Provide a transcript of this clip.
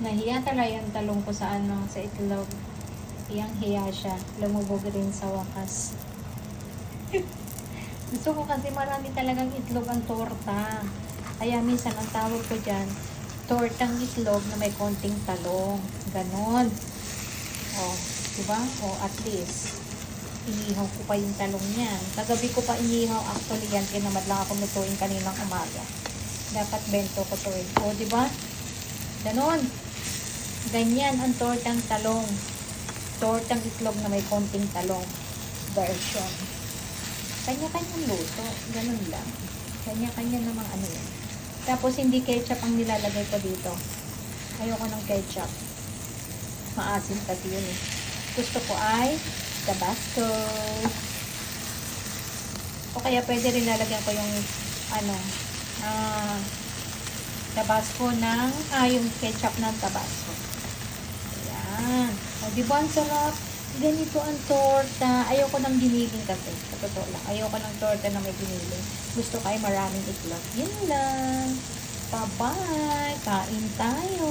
Nahiya talaga yung talong ko sa ano, sa itlog. Hiyang-hiya siya. Lumubog rin sa wakas. Gusto ko kasi marami talagang itlog ang torta. Kaya minsan ang tawag ko dyan, tortang itlog na may konting talong. Ganon. O, diba? O, at least, inihaw ko pa yung talong niyan. Kagabi ko pa inihaw. Actually, yan, tinamad lang ako lutuin kaninang umaga. Dapat bento ko to eh. O, diba? Ganon. Ganyan ang tortang talong. Tortang itlog na may konting talong version. Kanya-kanyang luto. Ganun lang. Kanya-kanya namang ano yun. Tapos hindi ketchup ang nilalagay ko dito. Ayoko ng ketchup. Maasim kasi yun eh. Gusto ko ay Tabasco. O kaya pwede rin lalagyan ko yung ano, Tabasco ng, yung ketchup ng Tabasco. Ayan. O, diba ang sarap? Ganito ang torta. Ayoko ng giniling kasi. Sa totoo lang. Ayoko ng torta na may giniling. Gusto ko ay maraming itlog. Yun lang. Bye-bye. Kain tayo.